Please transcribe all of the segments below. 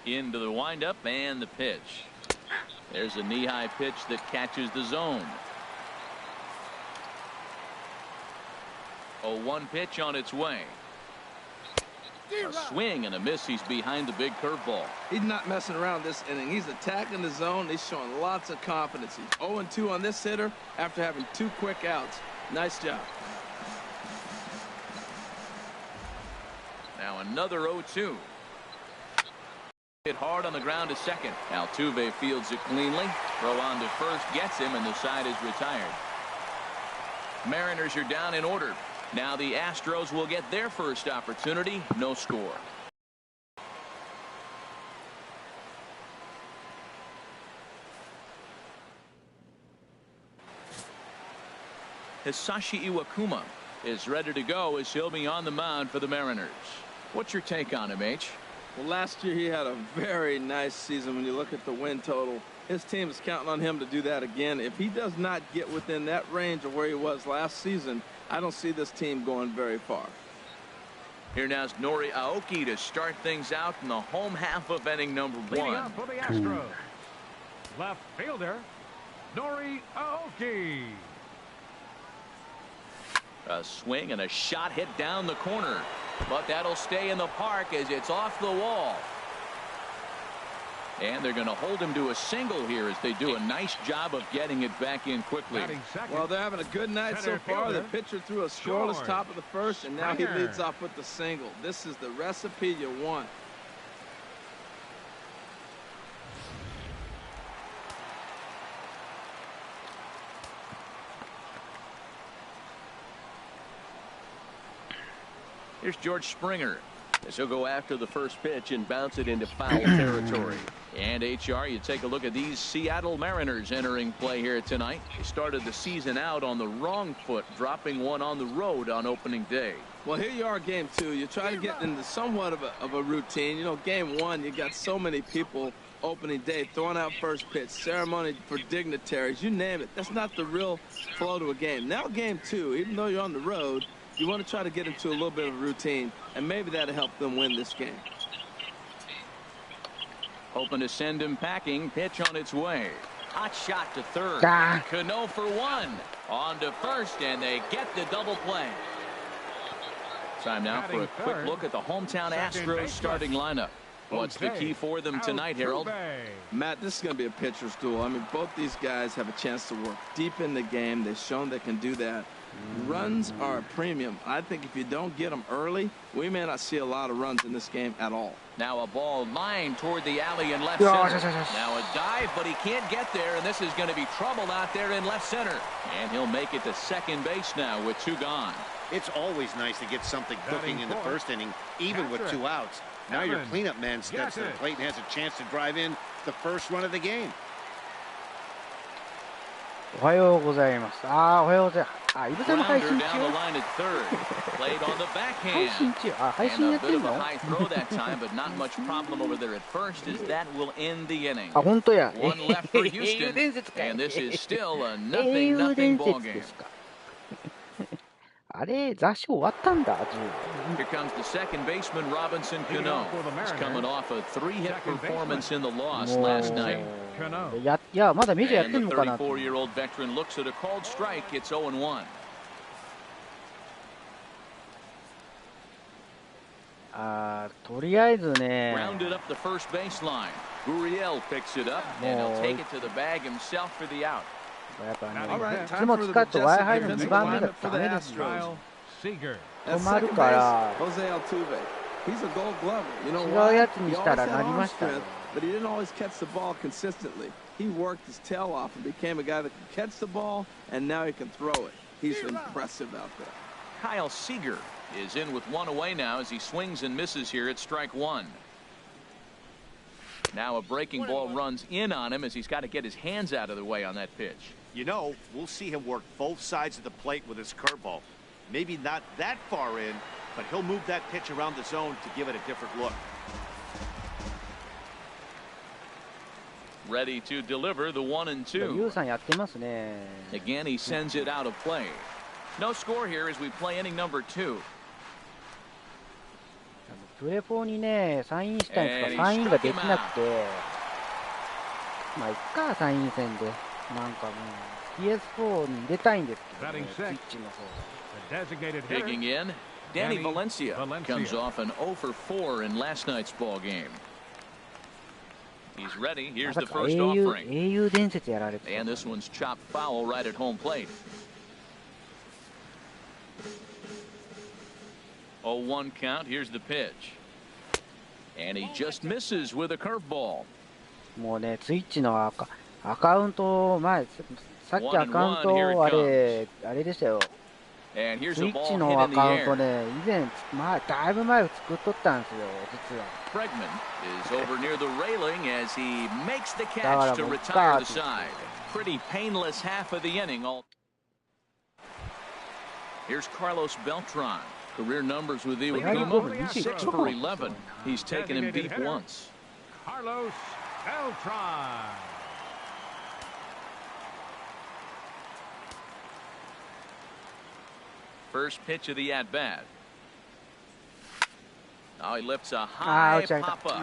Into the windup and the pitch. There's a knee-high pitch that catches the zone. 0-1 pitch on its way. A swing and a miss. He's behind the big curveball. He's not messing around this inning. He's attacking the zone. He's showing lots of confidence. He's 0-2 on this hitter after having 2 quick outs. Nice job. Now another 0-2. Hit hard on the ground to second. Altuve fields it cleanly. Throw on to first gets him, and the side is retired. Mariners are down in order. Now the Astros will get their first opportunity. No score. Hisashi Iwakuma is ready to go as he'll be on the mound for the Mariners. What's your take on him, H? Well, last year he had a very nice season. When you look at the win total, his team is counting on him to do that again. If he does not get within that range of where he was last season, I don't see this team going very far. Here now is Nori Aoki to start things out in the home half of inning number 1. Leading up for the Astros, left fielder Nori Aoki. A swing and a shot hit down the corner, but that'll stay in the park as it's off the wall. And they're going to hold him to a single here as they do a nice job of getting it back in quickly. Well, they're having a good night so far. The pitcher threw a scoreless top of the first, and now he leads off with the single. This is the recipe you want. Here's George Springer as he'll go after the first pitch and bounce it into foul territory. And HR, you take a look at these Seattle Mariners entering play here tonight. They started the season out on the wrong foot, dropping one on the road on opening day. Well, here you are, game 2. You try to get into somewhat of a routine. You know, game 1, you got so many people opening day throwing out first pitch, ceremony for dignitaries, you name it. That's not the real flow to a game. Now game 2, even though you're on the road, you want to try to get into a little bit of a routine, and maybe that'll help them win this game. Hoping to send him packing. Pitch on its way. Hot shot to third. Cano for 1. On to first, and they get the double play. Time now for a quick look at the hometown Astros starting lineup. What's the key for them tonight, Harold? Matt, this is going to be a pitcher's duel. I mean, both these guys have a chance to work deep in the game. They've shown they can do that. Runs are a premium. I think if you don't get them early, we may not see a lot of runs in this game at all. Now a ball lined toward the alley in left center. Now a dive, but he can't get there, and this is going to be trouble out there in left center. And he'll make it to second base now with 2 gone. It's always nice to get something cooking in the first inning, even with 2 outs. Now your cleanup man steps to the plate and has a chance to drive in the first run of the game. おはようございます。おはようございます。イブさんの配信中。配信中。配信やってるの？本当や。英雄伝説か。英雄伝説ですか。あれ、雑誌終わったんだ。Here comes the second baseman Robinson Cano. He's coming off a 3-hit performance in the loss last night. いや、まだメジャーやってんのかな。 And the 34-year-old veteran looks at a called strike. It's 0-1. とりあえずね。Rounded up the first baseline. Gurriel picks it up and he'll take it to the bag himself for the out. やっぱね、いつも使ってワイハイの2番目がダメですよ。止まるから。違うやつにしたらなりましたよ。But he didn't always catch the ball consistently. He worked his tail off and became a guy that can catch the ball, and now he can throw it. He's impressive out there. Kyle Seager is in with 1 away now as he swings and misses here at strike 1. Now a breaking ball runs in on him as he's got to get his hands out of the way on that pitch. You know, we'll see him work both sides of the plate with his curveball. Maybe not that far in, but he'll move that pitch around the zone to give it a different look. Ready to deliver the 1-2. Again, he sends it out of play. No score here as we play inning number 2. プレ4にね、サインしたんですが、サインができなくて、まあ、いっか、サイン戦で。なんかもう、PS4 に入れたいんですけどね、スイッチの方。Digging in, Danny Valencia comes off an 0 for 4 in last night's ball game. He's ready. Here's the first offering. 英雄伝説やられてた。And this one's chopped foul right at home plate. 0-1 count. Here's the pitch. And he just misses with a curveball. もうね、スイッチのアカウント、前、さっきアカウント、あれでしたよ。スイッチのアカウントね、以前、まあ、だいぶ前作っとったんですよ、実は。Bregman is over near the railing as he makes the catch to retire the side. Pretty painless half of the inning. Here's Carlos Beltran. Career numbers with Iwakuma, 6 for 11. He's taken him deep once. Carlos Beltran. First pitch of the at-bat. Now he lifts a high pop-up,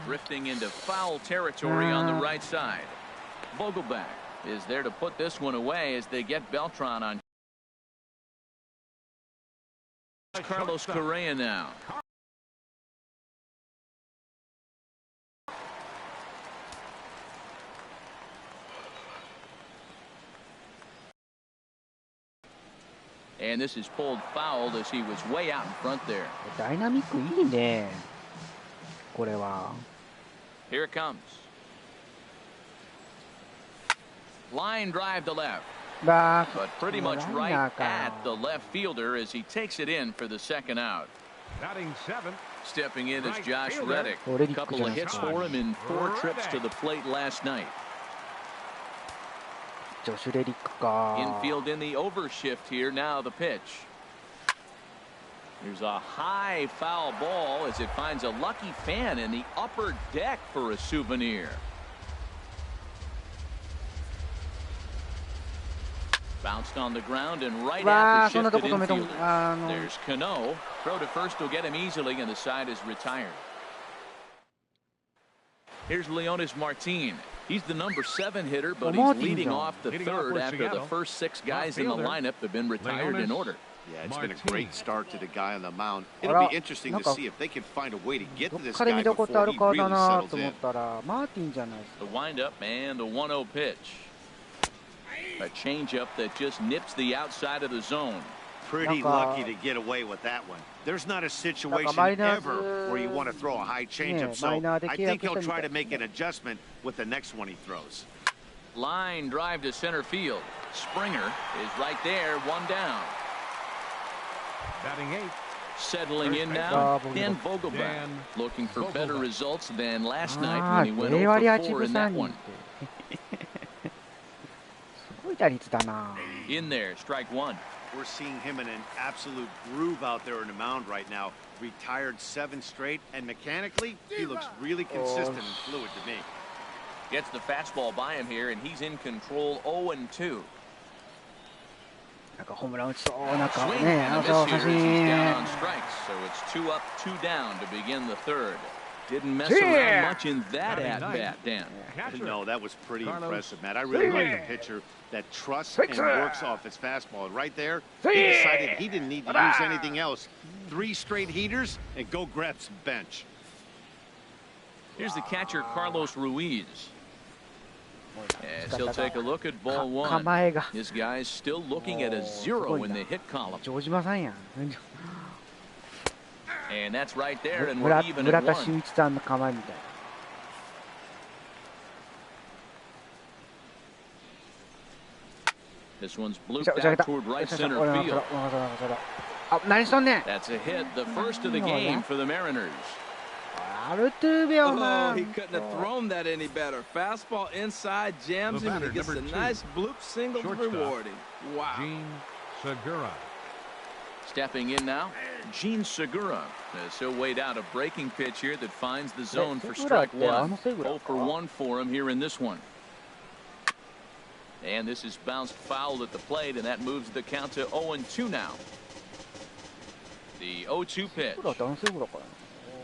drifting into foul territory on the right side. Vogelback is there to put this one away as they get Beltran on. Carlos Correa now. And this is pulled foul as he was way out in front there. ダイナミックいいね。これは。Here it comes. Line drive to left. But pretty much right at the left fielder as he takes it in for the second out. Batting seventh. Stepping in is Josh Reddick. A couple of hits for him in 4 trips to the plate last night. ジョシュレリックか。 Infield in the overshift here. Now the pitch. There's a high foul ball as it finds a lucky fan in the upper deck for a souvenir. Bounced on the ground and right at the shifted infielder. There's Cano. Throw to first will get him easily, and the side is retired. Here's Leonis Martin. He's the number 7 hitter, but he's leading off the third after the first 6 guys in the lineup have been retired in order. Yeah, it's been a great start to the guy on the mound. It'll be interesting to see if they can find a way to get to this guy before he really settles in. The windup and the 1-0 pitch. A changeup that just nips the outside of the zone. Pretty lucky to get away with that one. There's not a situation ever where you want to throw a high changeup, so I think he'll try to make an adjustment with the next one he throws. Line drive to center field. Springer is right there, 1 down. Batting 8. Settling in now, Dan Vogelback, looking for better results than last night when he went over 4 in that one. In there, strike 1. We're seeing him in an absolute groove out there in the mound right now. Retired 7 straight, and mechanically, he looks really consistent and fluid to me. Gets the fastball by him here, and he's in control 0-2. Swing and a miss here as he's down on strikes, so it's 2 up, 2 down to begin the third. Didn't mess around much in that at-bat, Dan. No, that was pretty impressive, Matt. I really like a pitcher that trusts and works off his fastball. And right there, he decided he didn't need to use anything else. 3 straight heaters and go grab some bench. Here's the catcher, Carlos Ruiz. As he'll take a look at ball 1. This guy's still looking at a 0 in the hit column. And that's right there, and we're even at 1. This one's blooped out toward right center field. That's a hit, the first of the game for the Mariners. Oh, he couldn't have thrown that any better. Fastball inside, jams him, and he gets a nice bloop single rewarding. Wow. Gene Segura. Stepping in now, Gene Segura. So weighed out a breaking pitch here that finds the zone for strike 1. 0 for 1 for him here in this one. And this is bounced foul at the plate, and that moves the count to 0-2 now. The 0-2 pitch.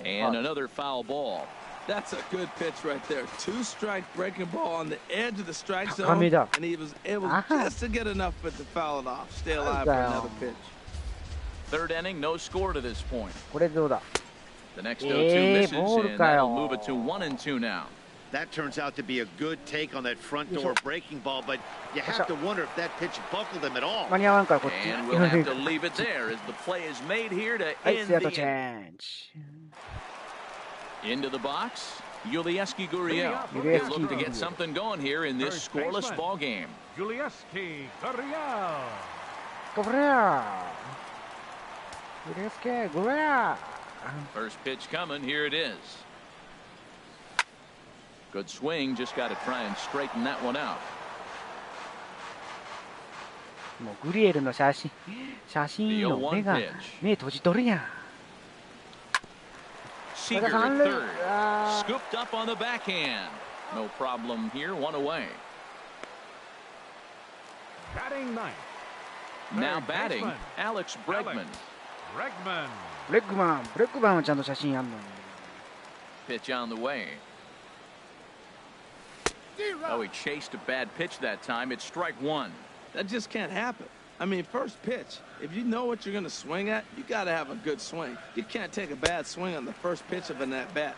And another foul ball. That's a good pitch right there. 2-strike breaking ball on the edge of the strike zone, and he was able just to get enough of it to foul it off. Stay alive for another pitch. Third inning, no score to this point. これどうだ The next 0-2 misses, and that'll move it to 1-2 now. That turns out to be a good take on that front door breaking ball, but you have to wonder if that pitch buckled him at all. 間に合わんからこっち And we'll have to leave it there as the play is made here to はい end セアト the チェンジ Into the box. Yulieski Gurriel. They look to get something going here in this scoreless ball game. Yulieski Gurriel. ゴブレアグレスケゴブレア First pitch coming. Here it is. Good swing. Just got to try and straighten that one out. もうグリエルの写真の目が目閉じとるやん Seager at third. Scooped up on the backhand. No problem here. One away. Batting ninth. Now batting, Alex Bregman.ブレッグマンはちゃんと写真あんのに Pitch on the way. Oh, he chased a bad pitch that time. It's strike one. That just can't happen. I mean, first pitch, if you know what you're going to swing at, you got to have a good swing. You can't take a bad swing on the first pitch of an at-bat.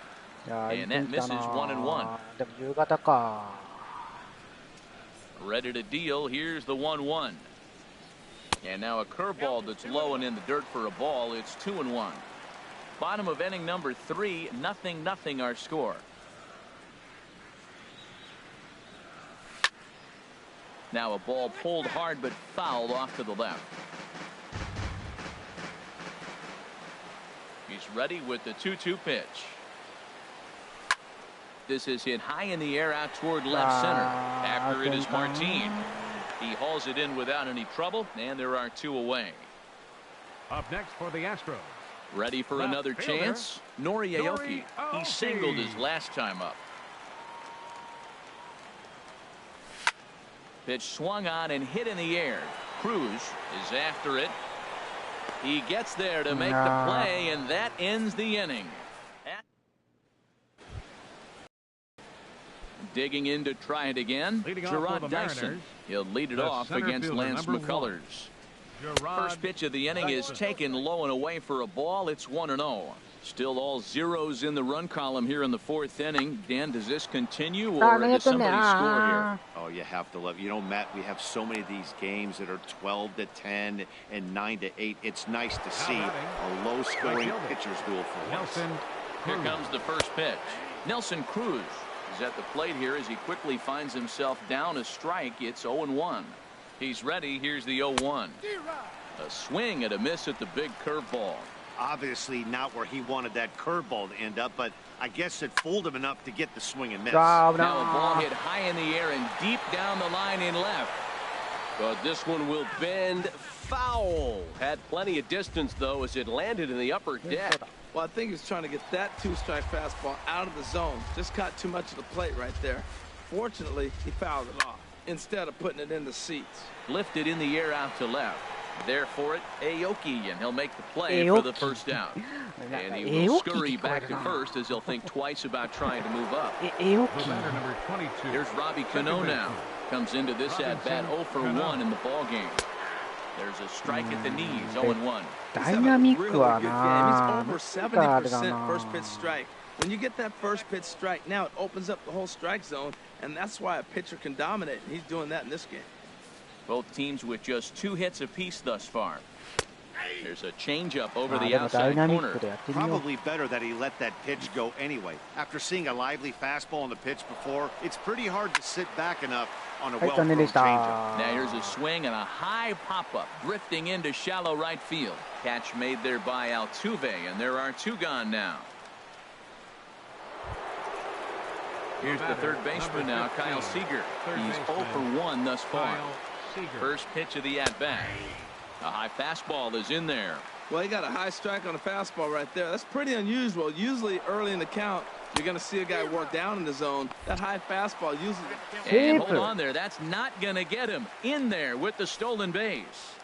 And that misses 1-1. でも夕方か Ready to deal. Here's the 1-1. And now a curveball that's low and in the dirt for a ball. It's 2-1. Bottom of inning number 3. 0-0 our score. Now a ball pulled hard but fouled off to the left. He's ready with the 2-2 pitch. This is hit high in the air out toward left center. After it is Martin. He hauls it in without any trouble, and there are 2 away. Up next for the Astros. Ready for another chance? Nori Aoki. He singled his last time up. Pitch swung on and hit in the air. Cruz is after it. He gets there to make the play, and that ends the inning. Digging in to try it again, Gerard Dyson. He'll lead it off against Lance McCullers. First pitch of the inning is taken low and away for a ball. It's 1-0. Still all zeros in the run column here in the 4th inning. Dan, does this continue, or does somebody score here? Oh, you have to love it. You know, Matt, we have so many of these games that are 12-10 and 9-8. It's nice to see a low-scoring pitcher's duel for once. Here comes the first pitch. Nelson Cruz is at the plate here as he quickly finds himself down a strike. It's 0-1. He's ready. Here's the 0-1. A swing and a miss at the big curveball. Obviously not where he wanted that curveball to end up, but I guess it fooled him enough to get the swing and miss. Now a ball hit high in the air and deep down the line in left. But this one will bend foul. Had plenty of distance, though, as it landed in the upper deck. Well, I think he's trying to get that 2-strike fastball out of the zone. Just caught too much of the plate right there. Fortunately, he fouled it off instead of putting it in the seats. Lifted in the air out to left. There for it, Aoki, and he'll make the play for the first out. And he will scurry back to first as he'll think twice about trying to move up. Number 22. Here's Robbie Cano now. Comes into this at-bat 0 for 1 in the ball game. There's a strike at the knees, 0-1. ダイナミックはな He's over 70% first pitch strike. When you get that first pitch strike, now it opens up the whole strike zone, and that's why a pitcher can dominate. And he's doing that in this game. Both teams with just 2 hits apiece thus far. There's a changeup over the outside corner. Probably better that he let that pitch go anyway. After seeing a lively fastball on the pitch before, it's pretty hard to sit back enough on a well-thrown changeup. Now here's a swing and a high pop-up, drifting into shallow right field. Catch made there by Altuve, and there are 2 gone now. Here's the third baseman now, Kyle Seager. He's 0 for 1 thus far. First pitch of the at-bat. A high fastball is in there. Well, he got a high strike on a fastball right there. That's pretty unusual. Usually early in the count, you're going to see a guy work down in the zone. That high fastball usually... And hold on there. That's not going to get him in there with the stolen base.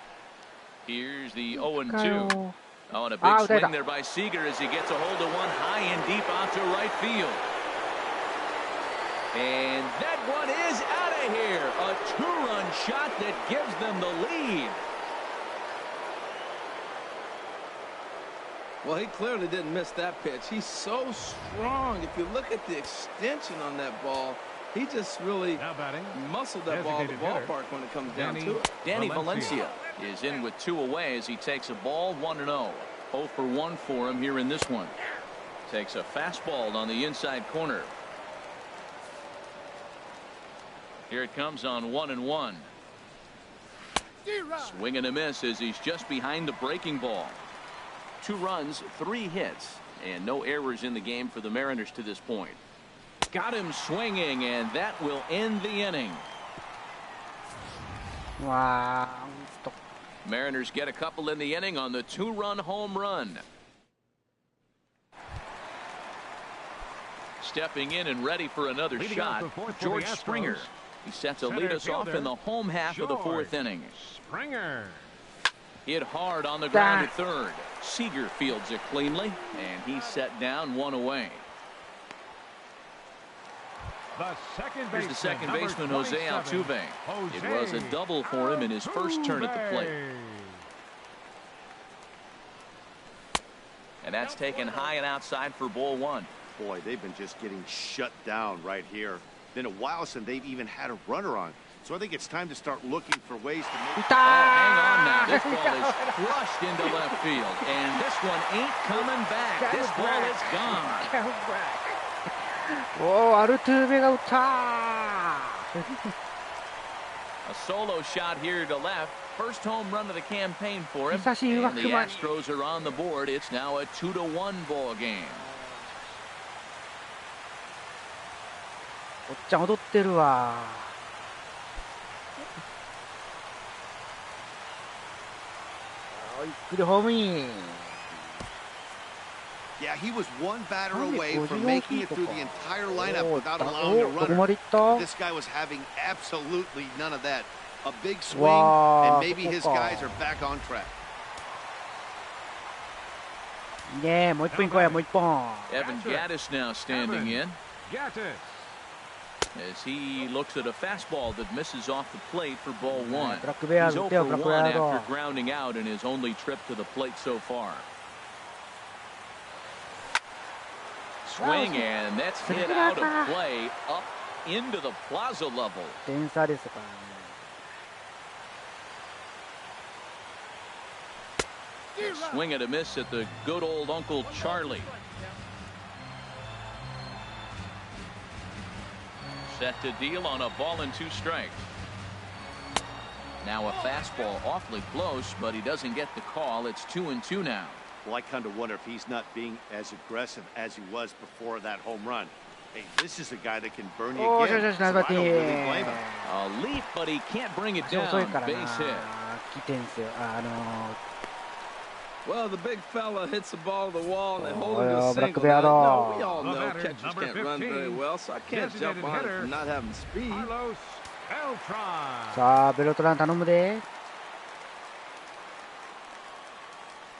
Here's the 0-2. Oh, and a big swing there by Seager as he gets a hold of one high and deep out to right field. And that one is out of here. A two-run shot that gives them the lead. Well, he clearly didn't miss that pitch. He's so strong. If you look at the extension on that ball, he just really muscled that ball to the ballpark when it comes down to it. Danny Valencia is in with 2 away as he takes a ball 1-0. 0 for 1 for him here in this one. Takes a fastball on the inside corner. Here it comes on 1-1. Swing and a miss as he's just behind the breaking ball. 2 runs, 3 hits, and no errors in the game for the Mariners to this point. Got him swinging, and that will end the inning. Wow. Mariners get a couple in the inning on the 2-run home run. Stepping in and ready for another shot, George Springer. He sets to lead us off in the home half of the 4th inning. Springer. Hit hard on the ground at third. Seager fields it cleanly, and he's set down 1 away. Here's the second baseman, Jose Altuve. It was a double for him in his first turn at the plate. And that's taken high and outside for ball 1. Boy, they've been just getting shut down right here. Been a while since they've even had a runner on. So I think it's time to start looking for ways to make... Oh, hang on now. This ball is flushed into left field. And this one ain't coming back. This ball is gone. Oh, Altuveが打った。 A solo shot here to left. First home run of the campaign for him. And the Astros are on the board. It's now a 2-1 ball game. おっちゃん踊ってるわ。ゆっくりホームイン。 Yeah, he was one batter away from making it through the entire lineup without allowing a runner. This guy was having absolutely none of that. A big swing, and maybe his guys are back on track. Yeah, もう一本行こうや、もう一本。 Evan Gattis now standing in. As he looks at a fastball that misses off the plate for ball 1. He's 0 for 1 after grounding out in his only trip to the plate so far. Swing, and that's hit out of play up into the plaza level. 点差ですからね。 Swing and a miss at the good old Uncle Charlie. Set to deal on a ball and 2 strikes. Now a fastball awfully close, but he doesn't get the call. It's 2-2 now. Well, I kind of wonder if he's not being as aggressive as he was before that home run. Hey, this is a guy that can burn you again, so I don't really blame him. A leap, but he can't bring it down. Base hit. Well, the big fella hits the ball to the wall and they hold him to a single. No, we all know catchers can't run very well, so I can't jump on it for not having speed. さあ、ベルトラン頼むで。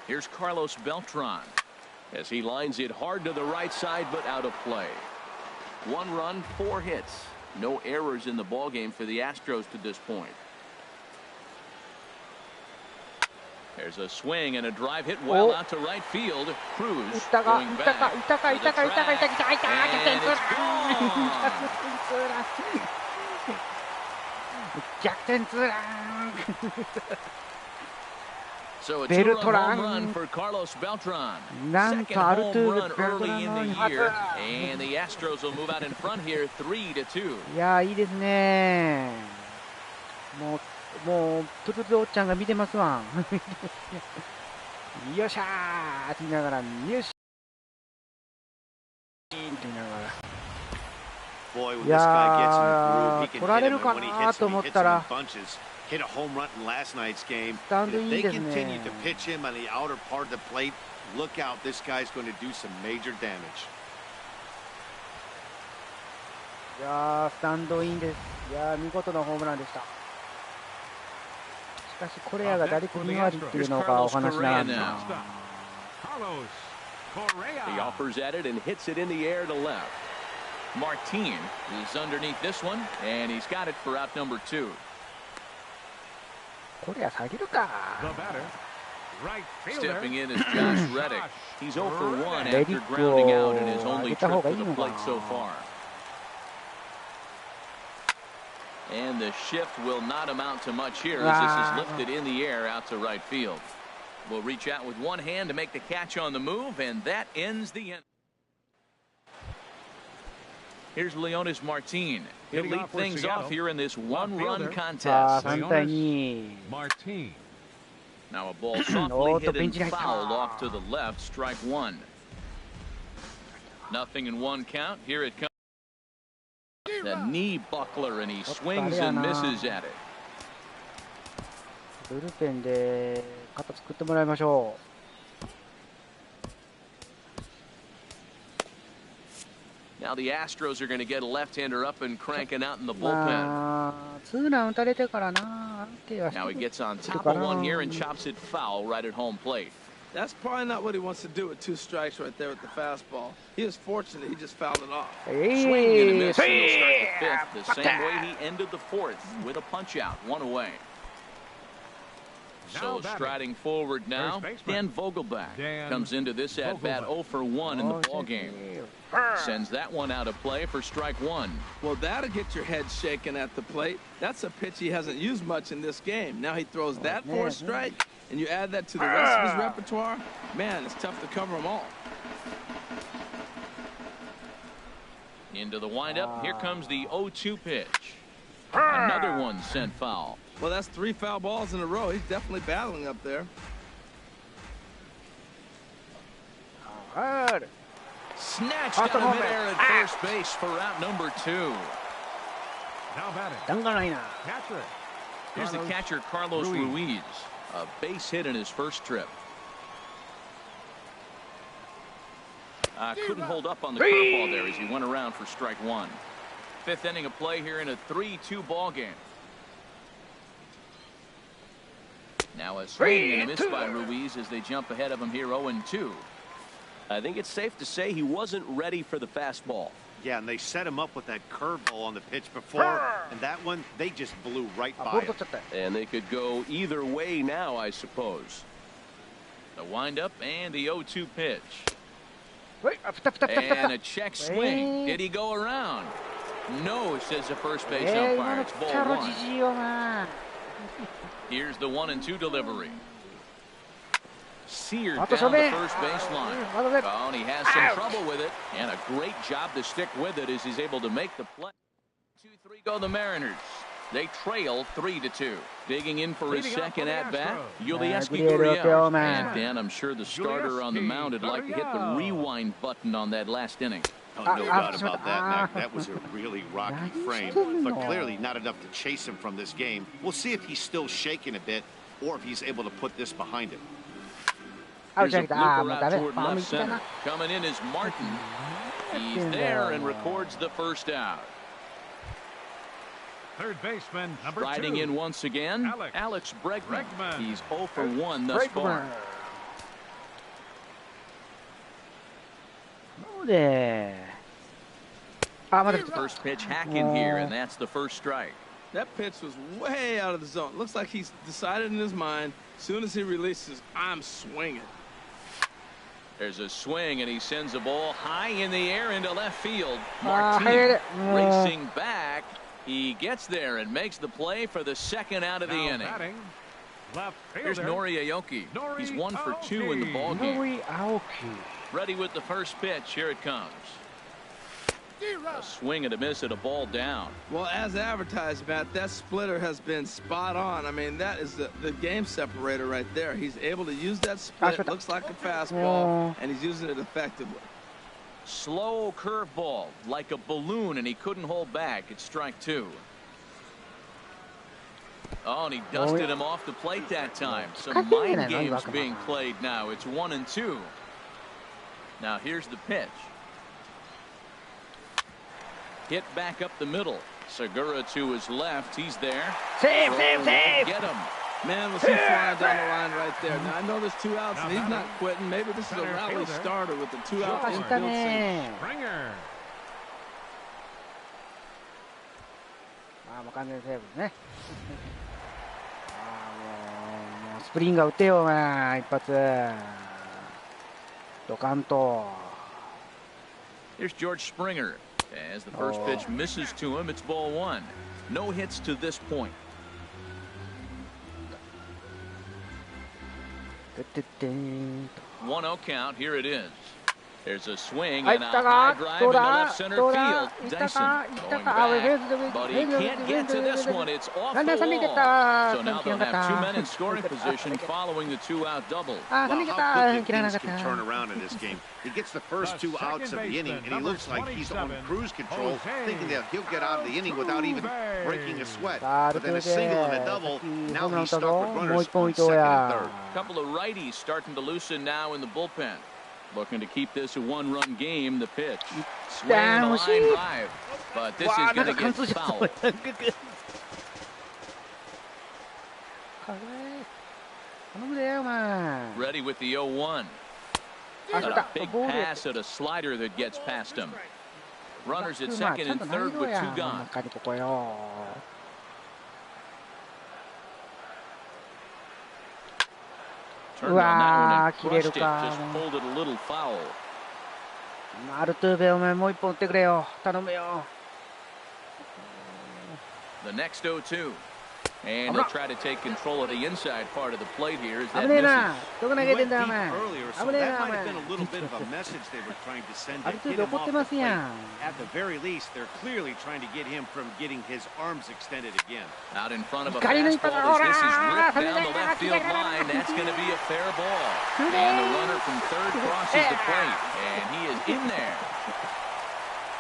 Here's Carlos Beltran as he lines it hard to the right side, but out of play. 1 run, 4 hits. No errors in the ballgame for the Astros to this point. There's a swing and a drive hit well out to right field. Cruz going back. And it's gone. So a 2-run home run for Carlos Beltran. Second home run early in the year, and the Astros will move out in front here, 3-2. いや、いいですね。もうトゥルルおっちゃんが見てますわ。よっしゃーって言いながら、よし。って言いながら。いやー、取られるかなと思ったら。 Hit a home run in last night's game. And if they continue to pitch him on the outer part of the plate, look out, this guy's going to do some major damage. いやー、スタンドインです。いやー、見事なホームランでした。しかし、コレアが打率2割っていうのがお話なんだな。Carlos Correa. He offers at it and hits it in the air to left. Martin is underneath this one, and he's got it for out number 2. これは下げるか。 The batter, right fielder. Stepping in is Josh Reddick. He's 0 for 1 after grounding out in his only trip to the plate so far. And the shift will not amount to much here as this is lifted in the air out to right field. Will reach out with one hand to make the catch on the move, and that ends the end. Here's Leonis Martin. He'll lead things off here in this one-run contest. 3対2。 Martin. Now a ball softly hit and fouled off to the left, strike 1. Nothing in 1 count. Here it comes. The knee buckler, and he swings and misses at it. ブルペンで肩作ってもらいましょう。Now the Astros are going to get a left-hander up and cranking out in the bullpen. ツーラン打たれてからな。 Now he gets on top of one here and chops it foul right at home plate. That's probably not what he wants to do with 2 strikes right there with the fastball. He was fortunate he just fouled it off. Swing and a miss, and he'll start the 5th the same way he ended the 4th with a punch-out, 1 away. So striding forward now, Dan Vogelback comes into this at-bat 0 for 1 in the ballgame. Sends that one out of play for strike 1. Well, that'll get your head shaken at the plate. That's a pitch he hasn't used much in this game. Now he throws that for a strike, and you add that to the rest of his repertoire. Man, it's tough to cover them all. Into the windup, here comes the 0-2 pitch. Another one sent foul. Well, that's 3 foul balls in a row. He's definitely battling up there. Snatched out of midair at first base for out number 2. Now batting. Catcher. Here's the catcher, Carlos Ruiz. A base hit in his first trip. Couldn't hold up on the curveball there as he went around for strike 1. 5th inning of play here in a 3-2 ball game. Now a swing and a miss by Ruiz as they jump ahead of him here 0-2. I think it's safe to say he wasn't ready for the fastball. Yeah, and they set him up with that curveball on the pitch before, and that one, they just blew right by it. And they could go either way now, I suppose. The windup and the 0-2 pitch. And a check swing. Did he go around? No, says the first base umpire. It's ball 1. Here's the 1-2 delivery. Seared down the first baseline. Oh, and he has some trouble with it. And a great job to stick with it as he's able to make the play. 2-3 go the Mariners. They trail 3-2. Digging in for his second at-bat, Yulieski Gurriel. And Dan, I'm sure the starter on the mound would like to hit the rewind button on that last inning. Oh, no doubt about that, Mac. That was a really rocky frame, but clearly not enough to chase him from this game. We'll see if he's still shaking a bit or if he's able to put this behind him. Here's a blooper out toward left center. Coming in is Martin. He's there and records the first out. Third baseman, number 2. Riding in once again, Alex Bregman. He's 0 for 1 thus far. First pitch hacking here, and that's the first strike. That pitch was way out of the zone. Looks like he's decided in his mind, as soon as he releases, I'm swinging. There's a swing, and he sends a ball high in the air into left field. Martin racing back. He gets there and makes the play for the second out of the inning. Here's Nori Aoki. He's 1 for 2 in the ballgame. Ready with the first pitch. Here it comes. A swing and a miss at a ball down. Well, as advertised, Matt, that splitter has been spot on. I mean, that is the game separator right there. He's able to use that split. Looks like a fastball, and he's using it effectively. Slow curveball, like a balloon, and he couldn't hold back. It's strike 2. Oh, and he dusted him off the plate that time. Some mind games being played now. It's 1-2. Now here's the pitch. Hit back up the middle. Segura to his left. He's there. Save. Get him. Man, was he flying down the line right there. Now, I know there's 2 outs, and he's not quitting. Maybe this is a rally starter with the 2 out infield single. Springer. もう完全にセーブですね。もうスプリンガー打てよ、お前、一発。ドカンと。Here's George Springer. As the first pitch misses to him, it's ball 1. No hits to this point. 1-0 count. Here it is. There's a swing and a high drive into left center field. Dyson going back, but he can't get to this one. It's off the wall. So now they'll have 2 men in scoring position following the 2-out double. Wow, how quickly things can turn around in this game. He gets the first 2 outs of the inning, and he looks like he's on cruise control, thinking that he'll get out of the inning without even breaking a sweat. But then a single and a double, now he's stuck with runners on second and third. A couple of righties starting to loosen now in the bullpen. Looking to keep this a 1-run game. The pitch. Swing and a line drive. But this is going to get foul. Ready with the 0-1. A big pass at a slider that gets past him. Runners at second and third with 2 gone. Turned on that one and crushed it, just pulled it a little foul. アルトゥーベ、お前もう1本打ってくれよ。頼むよ。The next 0-2. And they'll try to take control of the inside part of the plate here as that misses. He went deep earlier, so that might have been a little bit of a message they were trying to send to get him off the plate. At the very least, they're clearly trying to get him from getting his arms extended again. Out in front of a fastball as this is ripped down the left field line. That's going to be a fair ball. And the runner from third crosses the plate, and he is in there.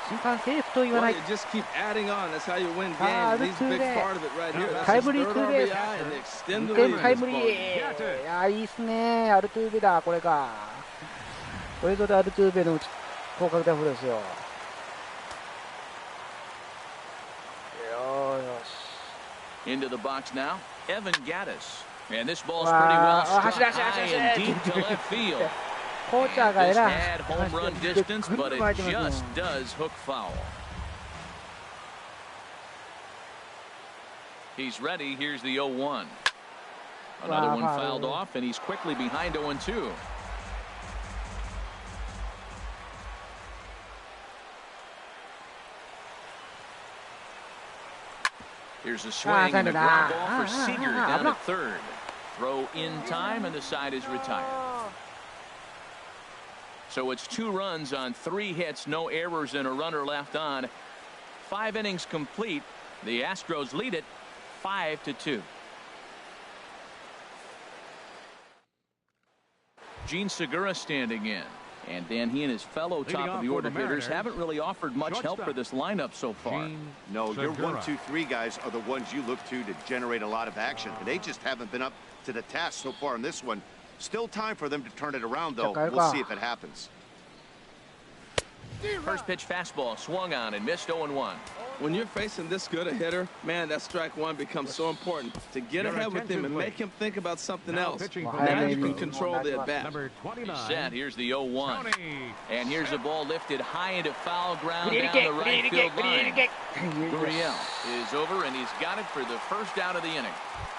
審判セーフと言わない。 You just keep adding on. That's how you win games. He's a big part of it right here. That's his third RBI and they extend the lead. タイムリー。いや、いいっすね。アルトゥーベだ、これか。これぞでアルトゥーベの広角ダフですよ。よし。Into the box now, Evan Gaddis. And this ball's pretty well struck high and deep to left field. This had home run distance, but it just does hook foul. He's ready. Here's the 0-1. Another one fouled off, and he's quickly behind 0-2. Here's a swing and a ground ball for Seager down at third. Throw in time, and the side is retired. So it's 2 runs on 3 hits, no errors, and a runner left on. 5 innings complete. The Astros lead it 5-2. Gene Segura standing in. And then he and his fellow top of the order hitters haven't really offered much help for this lineup so far. No, your 1, 2, 3 guys are the ones you look to generate a lot of action. And they just haven't been up to the task so far in this one. Still time for them to turn it around, though. We'll see if it happens. First pitch fastball swung on and missed 0-1. When you're facing this good a hitter, man, that strike one becomes so important to get ahead with him and make him think about something else. Now you can control the at-bat. Set. Here's the 0-1. And here's a ball lifted high into foul ground down the right field line. Gurriel is over, and he's got it for the first out of the inning.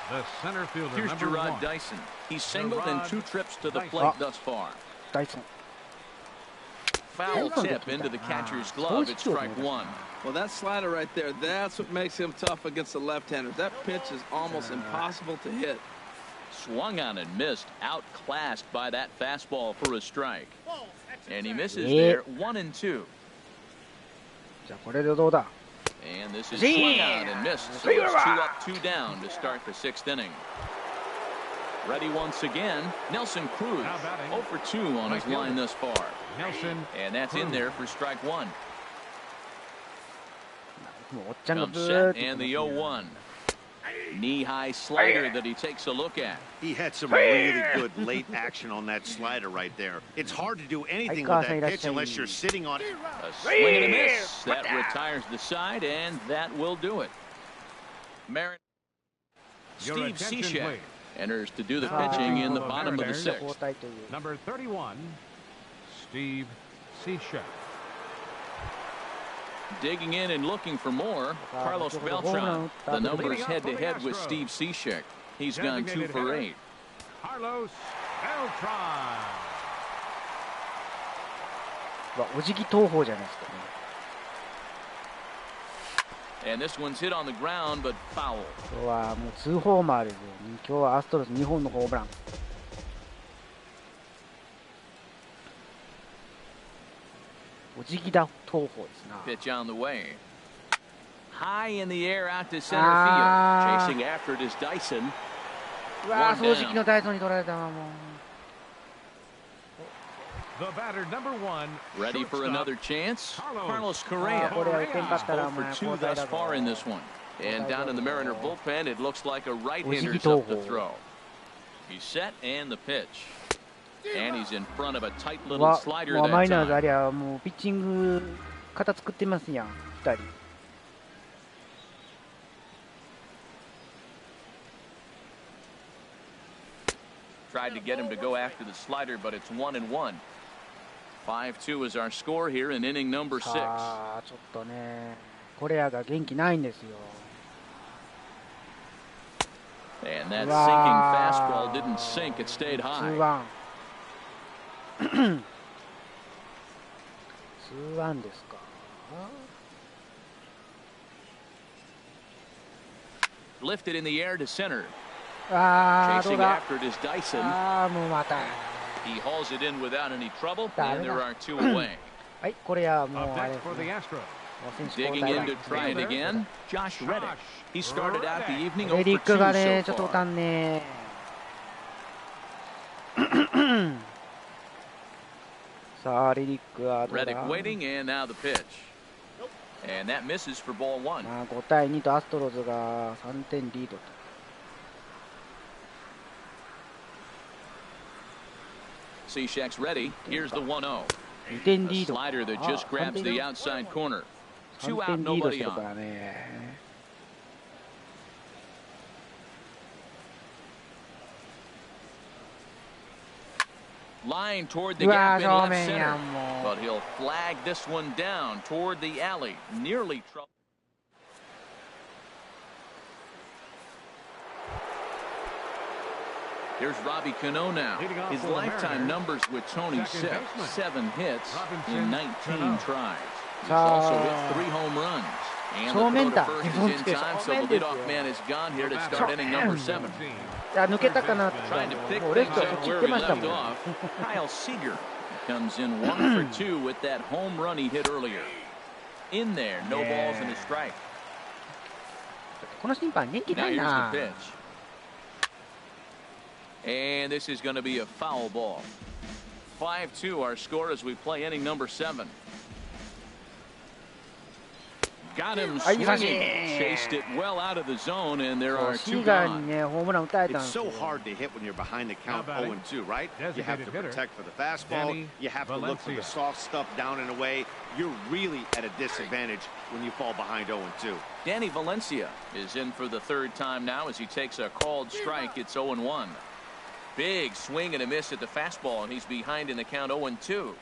The center fielder. Here's Gerard Dyson. He's singled in 2 trips to the plate thus far. Dyson. Foul tip into the catcher's glove. It's strike 1. Well, that slider right there, that's what makes him tough against the left-handers. That pitch is almost impossible to hit. Swung on and missed, outclassed by that fastball for a strike. And he misses there, 1-2. And this is swung on and missed, so it's 2 up, 2 down to start the 6th inning. Ready once again, Nelson Cruz, 0 for 2 on his line thus far. And that's in there for strike 1. Comes set and the 0-1. Knee-high slider that he takes a look at. He had some really good late action on that slider right there. It's hard to do anything with that pitch unless you're sitting on it. A swing and a miss. That retires the side, and that will do it. Steve Cishek enters to do the pitching in the bottom of the sixth. Number 31, Steve Cishek. Digging in and looking for more, Carlos Beltran. The numbers head-to-head with Steve Cishek. He's gone 2 for 8. Carlos Beltran. お辞儀投法じゃないですかね。And this one's hit on the ground, but foul. 今日はもう2ホーマーですよ。今日はアストロズ2本のホームラン。お辞儀投法ですな。Pitch on the way. High in the air out to center field. Chasing after it is Dyson. うわー、掃除機のダイソンに取られたわ、もう。The batter, number 1. Ready for another chance? Carlos Correa. これは打てんかったら 0 for 2 thus far in this one. And down in the Mariner bullpen, it looks like a right-hander's up to throw. He's set and the pitch. And he's in front of a tight little slider that マイナーズあ time. りゃもうピッチング型作ってますやん、2人。Tried to get him to go after the slider, but it's 1-1. 5-2 is our score here in inning number 6. ああ、ちょっとね、コレアが元気ないんですよ。And that sinking fastball didn't sink, it stayed high. 2-1 ですか。Lifted in the air to center. ああ、どう Chasing だ。 after it is Dyson. ああ、もうまた。 He hauls it in without any trouble, and there are 2 away. はい、これはもう Up あれ next です for the ね。 Astros. もう選手 Digging 交 in 代 to try it again, Josh Reddick. He started out the evening レディ over ックが 2 ね、 so ちょっと打 far. たんね。さあ、レディックはどうだ。 Reddick waiting, and now the pitch. And that misses for ball 1. まあ、5対2とアストロズが3点リードと。Cishek's ready. Here's the 1-0. 2点 A リード。 slider that just grabs the outside corner. 2 3 out, 点リードし nobody てるか on. らね。Line toward the うわ gap ー、 in 正 left 面や center. ん、もう。 But he'll flag this one down toward the alley. Nearly trouble. Here's Robbie Cano now. His lifetime numbers with Tony 6, 7 hits in 19 tries. He's also hit 3 home runs. And the throw to first is in time, so the leadoff man is gone here to start inning number 7. いや、抜けたかなって。 Trying to pick もうレ things フトそっ up ち行っ where て we ました left もん。 off. Kyle Seager comes in 1 for 2 with that home run he hit earlier. In there, no balls and a strike. この審判元気 Now ない here's な the。pitch. And this is going to be a foul ball. 5-2 our score as we play inning number 7. Got him swinging. Chased it well out of the zone, and there are シ 2 ーガーに gone. ね、ホームラン打たれたん It's ですよ so。hard to hit when you're behind the count How about 0-2, right? You have to Designated hitter, protect for the fastball. Danny You have to look for the Valencia. soft stuff down and away. You're really at a disadvantage when you fall behind 0-2. Danny Valencia is in for the 3rd time now as he takes a called strike. It's 0-1. Big swing and a miss at the fastball, and he's behind in the count 0-2.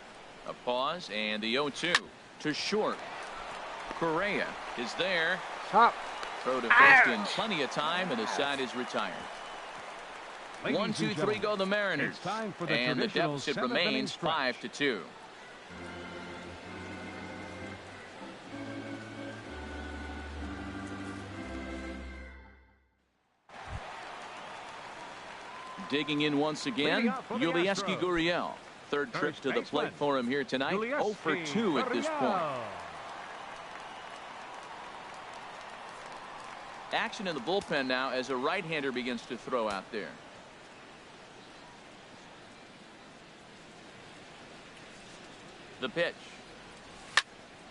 A pause, and the 0-2 to short. Correa is there. さあ、 Throw to first in plenty of time, and the side is retired. 1, 2, 3 go the Mariners, It's time for the and the traditional deficit 7th inning remains stretch. 5-2. Digging in once again, Yulieski Gurriel. 3rd trip to the plate for him here tonight. 0 for 2 at this point. Action in the bullpen now as a right-hander begins to throw out there. The pitch.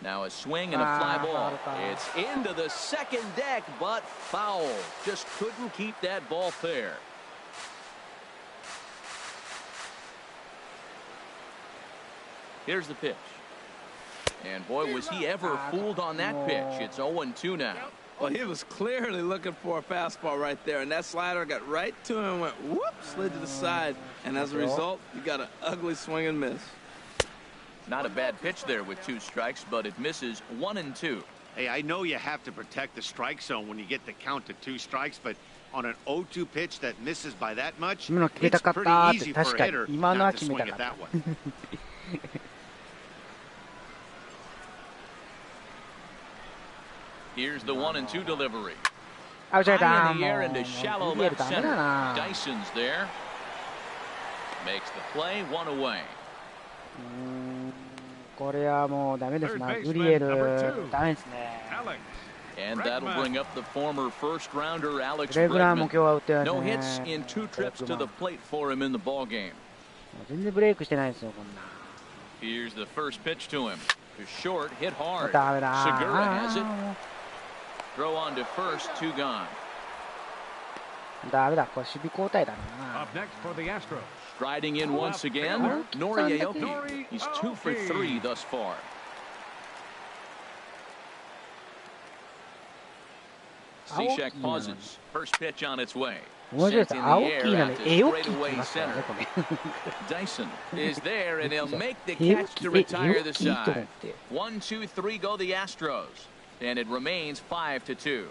Now a swing and a fly ball. It's into the second deck, but foul. Just couldn't keep that ball fair. Here's the pitch. And boy, was he ever fooled on that pitch. It's 0-2 now. Well, he was clearly looking for a fastball right there, and that slider got right to him and went whoop, slid to the side, and as a result, you got an ugly swing and miss. Not a bad pitch there with 2 strikes, but it misses 1-2. Hey, I know you have to protect the strike zone when you get the count to 2 strikes, but on an 0-2 pitch that misses by that much, it's pretty easy for a hitter not to swing at that one. Here's the 1-2 delivery. あ、打ち上げた。 High in the air into shallow left center. Dyson's there. Makes the play, 1 away. これはもうダメですな。グリエルダメですね。 And that'll bring up the former first-rounder Alex レグランも今日は打ってないです No ね。 hits in 2 trips to the plate for him in the ball game. 全然ブレイクしてないですよこんな。 Here's the first pitch to him. To short, hit hard. ダメだ。 Segura has it. Throw on to first, 2 gone. ダメだ。これ守備交代だな。 Up next for the Astros. Striding in once again, Nori Aoki. He's 2 for 3 thus far. Cishek pauses. First pitch on its way. 面白いです。 Sent in 青 the 木 air なの out に to エオキって straightaway 言いますからね center. これ。 Dyson is there, and he'll make the catch to retire the エオキと思っ side. て。 1, 2, 3 go the Astros, and it remains 5-2.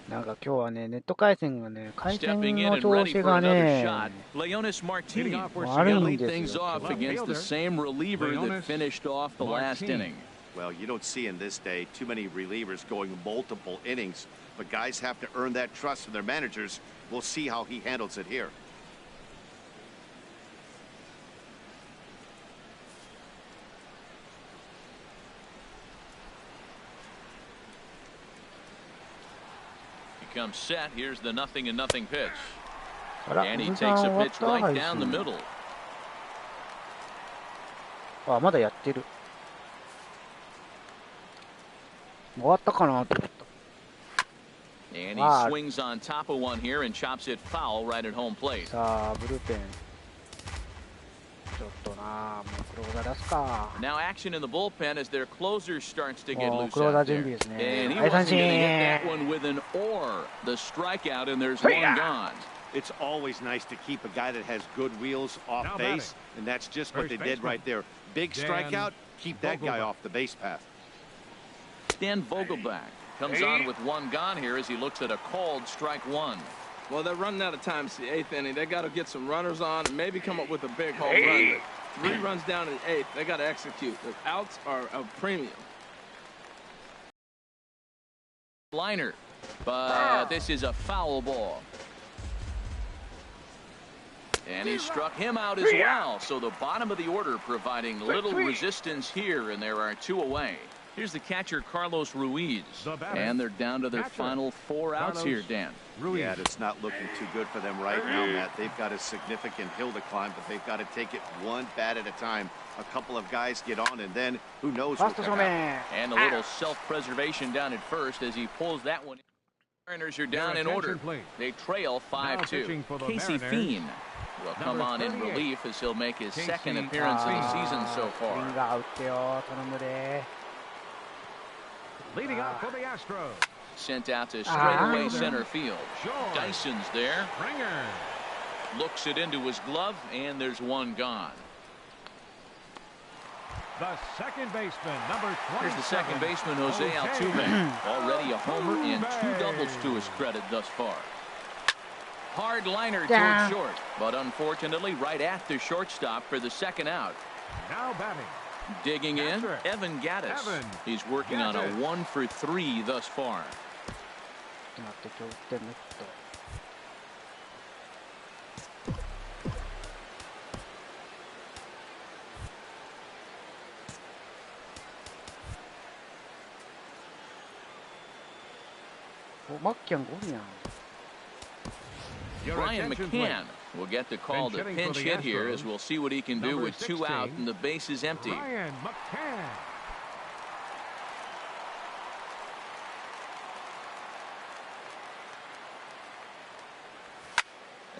なんか今日はね、ネット回線がね、回線 Stepping in の and 調 ready 子 for が another ね、 shot. Leonis Martin Leading off for will Seattle. lead things off against the same reliever that Leonis finished off the last Martin. inning. Well, you don't see in this day too many relievers going multiple innings, but guys have to earn that trust from their managers. We'll see how he handles it here. Comes set. Here's the 0-0 pitch. あら、 And he おじさん takes a 終わっ pitch た right 配 down the 信。 middle. あ、まだやってる。終わったかなと思った。 And he Wow. swings on top of one here and chops it foul right at home plate. さあ、ブルペン。ちょっとな、もうクローザー出すか。 Now action in the bullpen as their closer starts to get もう loose クローザー out 準 there. 備ですね。 And he はい、三 wasn't going to hit 振。 that one with an or. The strikeout, and there's one gone. It's always nice to keep a guy that has good wheels off Now base, and that's just what they did right there. Big strikeout, keep that guy off the base path. Dan Vogelback comes on with one gone here as he looks at a called strike 1. Well, they're running out of time. It's the 8th inning. They got to get some runners on and maybe come up with a big home run. 3 runs down in the 8th. They got to execute. The outs are a premium. Liner, but this is a foul ball. And he struck him out as well. So the bottom of the order providing little resistance here, and there are 2 away. Here's the catcher, Carlos Ruiz. And they're down to their final 4 outs here, Dan. Yeah, it's not looking too good for them right now, Matt. They've got a significant hill to climb, but they've got to take it one bat at a time. A couple of guys get on, and then who knows what can happen. And a little self-preservation down at first as he pulls that one. Mariners are down in order. They trail 5-2. Casey Fiend will come on in relief as he'll make his second appearance of the season so far. Leading out for the Astros. Sent out to straightaway center field. Dyson's there. Looks it into his glove, and there's one gone. The second baseman, number 27. Here's the second baseman, Jose Altuve. Already a homer and 2 doubles to his credit thus far. Hard liner towards short, but unfortunately right at the shortstop for the second out. Now batting. Digging in, Evan Gattis. He's working on a 1 for 3 thus far. Brian McCann will get the call to pinch hit here as we'll see what he can do with 2 out and the base is empty. Brian McCann.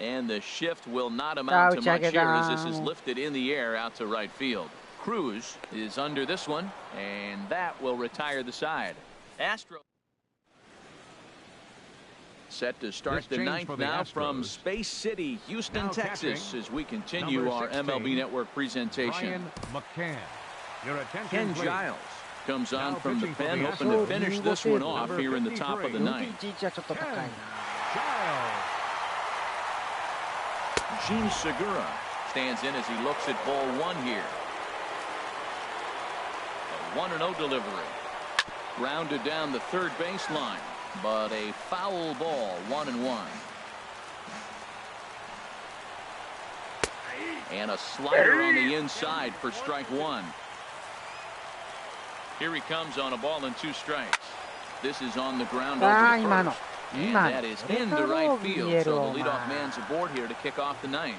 And the shift will not amount to much here as this is lifted in the air out to right field. Cruz is under this one, and that will retire the side. Astros set to start the ninth now from Space City, Houston, Texas, as we continue our MLB Network presentation. Ken Giles comes on from the pen, hoping to finish this one off here in the top of the ninth. Gene Segura stands in as he looks at ball one here. A 1-0 delivery. Grounded down the third baseline, but a foul ball, 1-1. And a slider on the inside for strike one. Here he comes on a ball and 2 strikes. This is on the ground over the first. And that is into right field, so the leadoff man's aboard here to kick off the ninth.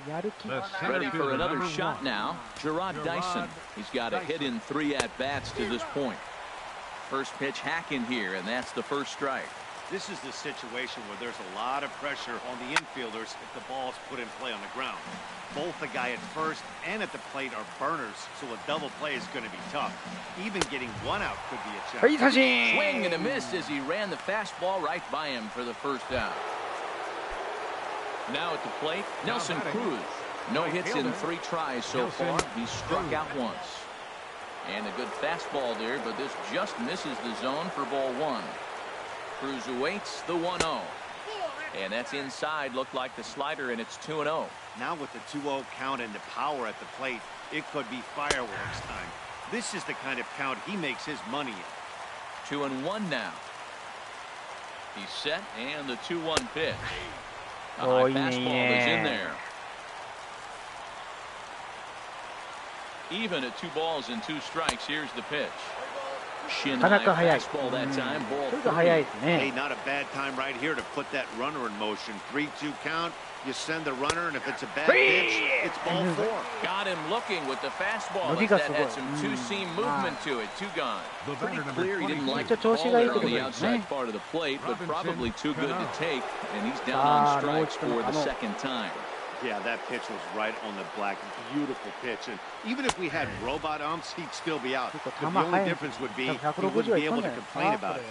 Ready for another shot now, Gerard Dyson. He's got a hit in 3 at-bats to this point. First pitch hacking here, and that's the first strike. This is the situation where there's a lot of pressure on the infielders if the ball's put in play on the ground. Both the guy at first and at the plate are burners, so a double play is going to be tough. Even getting one out could be a challenge. Swing and a miss as he ran the fastball right by him for the first out. Now at the plate, Nelson Cruz. No hits in 3 tries so far. He struck out once. And a good fastball there, but this just misses the zone for ball one. Cruz awaits the 1-0. And that's inside, looked like the slider, and it's 2-0. Now with the 2-0 count and the power at the plate, it could be fireworks time. This is the kind of count he makes his money in. 2-1 now. He's set, and the 2-1 pitch. A high fastball is in there. Even at 2 balls and 2 strikes, here's the pitch. Shin high fastball that time, ball 3. Hey, not a bad time right here to put that runner in motion. 3-2 count. You send the runner, and if it's a bad pitch, it's ball 4. Got him looking with the fastball. That had some two-seam movement to it. 2 gone. Pretty clear he didn't like the ball there on the outside part of the plate, but probably too good to take, and he's down on strikes for the second time. Yeah, that pitch was right on the black. Beautiful pitch. And even if we had robot umps, he'd still be out. But the only difference would be he wouldn't be able to complain about it.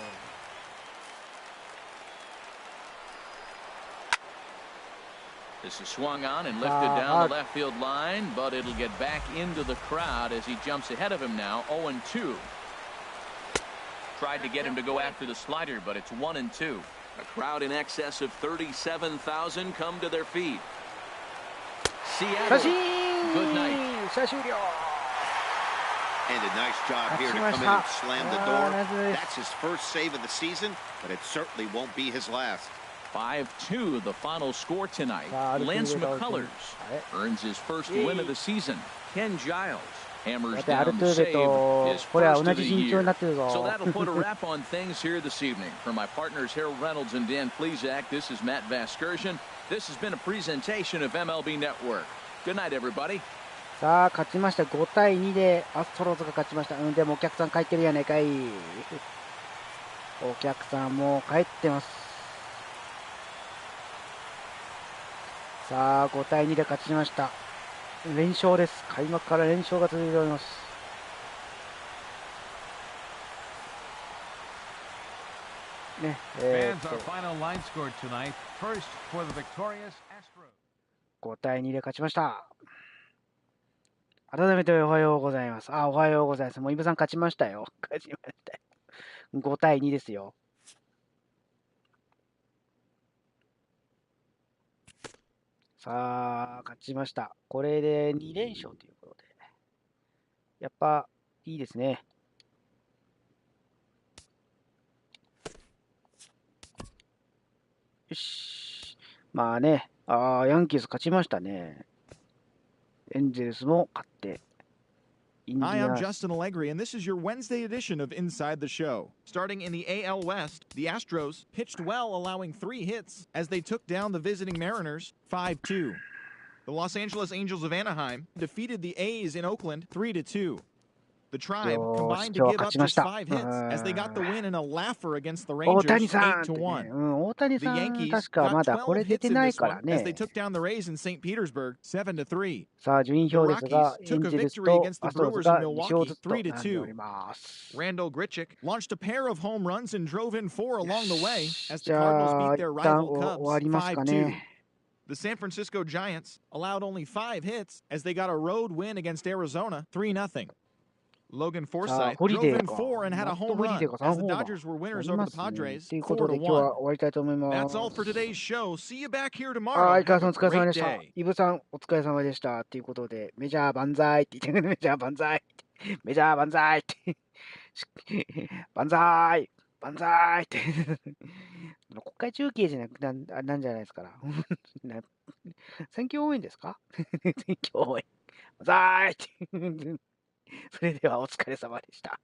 This is swung on and lifted down the left field line, but it'll get back into the crowd as he jumps ahead of him now, 0-2. Tried to get him to go after the slider, but it's 1-2. A crowd in excess of 37,000 come to their feet. Seattle, good night. And a nice job here to come in and slam the door. That's his first save of the season, but it certainly won't be his last. 5-2 the final score tonight. Lance McCullers earns his first win of the season. Ken Giles hammers down the save, his first of the year. So that'll put a wrap on things here this evening. For my partners Harold Reynolds and Dan Plesac, this is Matt Vasgersian. This has been a presentation of MLB Network. Good night, everybody. さあ、勝ちました。5対2でアストロズが勝ちました。でもお客さん帰ってるやねかい。お客さんもう帰ってます。さあ、5対2で勝ちました。連勝です。開幕から連勝が続いております。ね、5対2で勝ちました。改めておはようございます。おはようございます。もうイブさん勝ちましたよ。勝ちましたよ。5対2ですよ。さあ、勝ちました。これで2連勝ということで。やっぱ、いいですね。よし。まあね、ヤンキース勝ちましたね。エンゼルスも勝って。Hi, I'm Justin Allegri, and this is your Wednesday edition of Inside the Show. Starting in the AL West, the Astros pitched well, allowing 3 hits as they took down the visiting Mariners 5-2. The Los Angeles Angels of Anaheim defeated the A's in Oakland 3-2. The Tribe combined to give up just 5 hits as they got the win in a laugher against the Rangers 8-1. 大谷 The さん Yankees 確かま got だこれ 12 hits 出て in ない this から one as they ね。 took down the Rays in St. Petersburg 7-3. さあ、順位 The 表ですが、 Rockies エン took a ジェルス victory と against the アストロズ Brewers が in 2勝 Milwaukee ずつとなっており 3-2. ます。 Randall Grichuk launched a pair of home runs and drove in 4 along the way as じ the ゃ Cardinals あ、 beat 一 their 旦 rival 終わりますか Cubs 5-2. ね。 The San Francisco Giants allowed only 5 hits as they got a road win against Arizona 3-0. Logan さあ、 Forsythe ホリ drove デー in か。 4 and マ had a ット home ホリデー run が3 as the ホーマー Dodgers were あ winners り over ま the すね。 Padres ということで、今日 4-1. は終わりたいと思いま That's all す。 for today's show. See you back here あ tomorrow. 相川 Have さん a お疲れ様 great でした。 day. イブさんお疲れ様でした。ということで、メジャー万歳って言ってくれる、メジャー万歳。メジャー万歳って。万歳万歳って。国会中継じゃなくなんじゃないですから。選挙応援ですか？選挙応援。万歳って。それではお疲れ様でした。